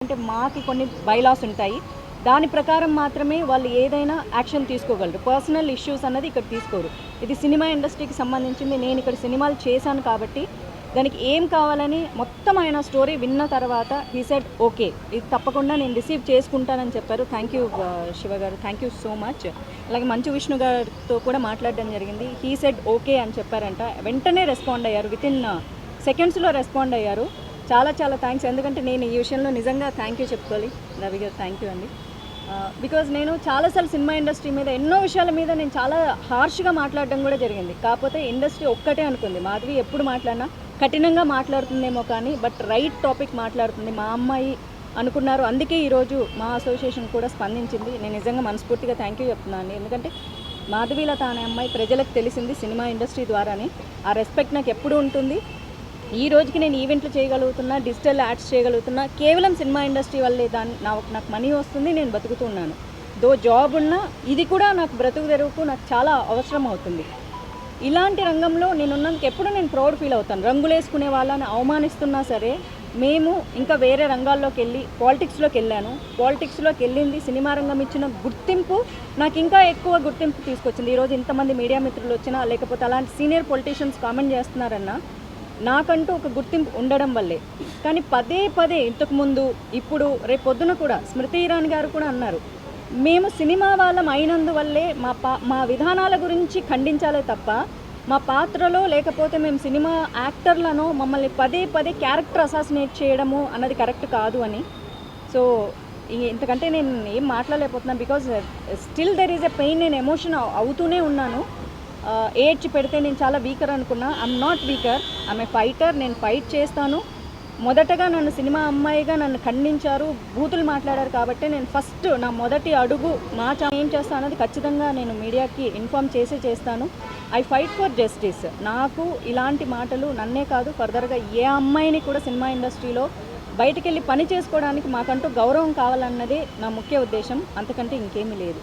అంటే మాకి కొన్ని బైలాస్ ఉంటాయి. దాని ప్రకారం మాత్రమే వాళ్ళు ఏదైనా యాక్షన్ తీసుకోగలరు. పర్సనల్ ఇష్యూస్ అన్నది ఇక్కడ తీసుకోరు. ఇది సినిమా ఇండస్ట్రీకి సంబంధించింది. నేను ఇక్కడ సినిమాలు చేశాను కాబట్టి దానికి ఏం కావాలని మొత్తం ఆయన స్టోరీ విన్న తర్వాత హీ సెడ్ ఓకే, ఇది తప్పకుండా నేను రిసీవ్ చేసుకుంటానని చెప్పారు. థ్యాంక్ యూ శివ గారు, థ్యాంక్ యూ సో మచ్. అలాగే మంచు విష్ణు గారితో కూడా మాట్లాడడం జరిగింది. హీ సెడ్ ఓకే అని చెప్పారంట. వెంటనే రెస్పాండ్ అయ్యారు, వితిన్ సెకండ్స్లో రెస్పాండ్ అయ్యారు. చాలా చాలా థ్యాంక్స్. ఎందుకంటే నేను ఈ విషయంలో నిజంగా థ్యాంక్ యూ చెప్పుకోవాలి. రవి గారు థ్యాంక్ యూ అండి. బికాజ్ నేను చాలాసార్లు సినిమా ఇండస్ట్రీ మీద ఎన్నో విషయాల మీద నేను చాలా హార్ష్గా మాట్లాడడం కూడా జరిగింది. కాకపోతే ఇండస్ట్రీ ఒక్కటే అనుకుంది, మాధవి ఎప్పుడు మాట్లాడినా కఠినంగా మాట్లాడుతుందేమో కానీ బట్ రైట్ టాపిక్ మాట్లాడుతుంది మా అమ్మాయి అనుకున్నారు. అందుకే ఈరోజు మా అసోసియేషన్ కూడా స్పందించింది. నేను నిజంగా మనస్ఫూర్తిగా థ్యాంక్ యూ చెప్తున్నాను. ఎందుకంటే మాధవీలత అనే అమ్మాయి ప్రజలకు తెలిసింది సినిమా ఇండస్ట్రీ ద్వారానే. ఆ రెస్పెక్ట్ నాకు ఎప్పుడు ఉంటుంది. ఈ రోజుకి నేను ఈవెంట్లు చేయగలుగుతున్నా, డిజిటల్ యాడ్స్ చేయగలుగుతున్నా కేవలం సినిమా ఇండస్ట్రీ వల్లే. నాకు మనీ వస్తుంది, నేను బతుకుతున్నాను. జాబ్ ఉన్నా ఇది కూడా నాకు బ్రతుకు తెరువుకు నాకు చాలా అవసరం అవుతుంది. ఇలాంటి రంగంలో నేనున్నందుకు ఎప్పుడు నేను ప్రౌడ్ ఫీల్ అవుతాను. రంగులు వేసుకునే వాళ్ళని అవమానిస్తున్నా సరే మేము ఇంకా వేరే రంగాల్లోకి వెళ్ళి పాలిటిక్స్లోకి వెళ్ళాను. పాలిటిక్స్లోకి వెళ్ళింది సినిమా రంగం ఇచ్చిన గుర్తింపు నాకు ఇంకా ఎక్కువ గుర్తింపు తీసుకొచ్చింది. ఈరోజు ఇంతమంది మీడియా మిత్రులు వచ్చినా లేకపోతే అలాంటి సీనియర్ పొలిటీషియన్స్ కామెంట్ చేస్తున్నారన్నా నాకంటూ ఒక గుర్తింపు ఉండడం వల్లే. కానీ పదే పదే ఇంతకుముందు ఇప్పుడు రేపు పొద్దున కూడా స్మృతి ఇరానీ గారు కూడా అన్నారు, మేము సినిమా వాళ్ళం అయినందువల్లే మా విధానాల గురించి ఖండించాలే తప్ప మా పాత్రలో లేకపోతే మేము సినిమా యాక్టర్లను మమ్మల్ని పదే పదే క్యారెక్టర్ అసాసినేట్ చేయడము అన్నది కరెక్ట్ కాదు అని. సో ఇంతకంటే నేను ఏం మాట్లాడలేకపోతున్నాను. Because still there is a pain. నేను ఎమోషన్ అవుతూనే ఉన్నాను. ఏడ్చి పెడితే నేను చాలా వీకర్ అనుకున్నా. I'm not weaker, I'm a fighter. నేను ఫైట్ చేస్తాను. మొదటగా నన్ను సినిమా అమ్మాయిగా నన్ను ఖండించారు, బూతులు మాట్లాడారు కాబట్టి నేను ఫస్ట్ నా మొదటి అడుగు ఏం చేస్తాను అన్నది ఖచ్చితంగా నేను మీడియాకి ఇన్ఫామ్ చేస్తాను. I fight for justice. నాకు ఇలాంటి మాటలు నన్నే కాదు ఫర్దర్గా ఏ అమ్మాయిని కూడా సినిమా ఇండస్ట్రీలో బయటికి వెళ్ళి పని చేసుకోవడానికి మాకంటూ గౌరవం కావాలన్నదే నా ముఖ్య ఉద్దేశం. అంతకంటే ఇంకేమీ లేదు.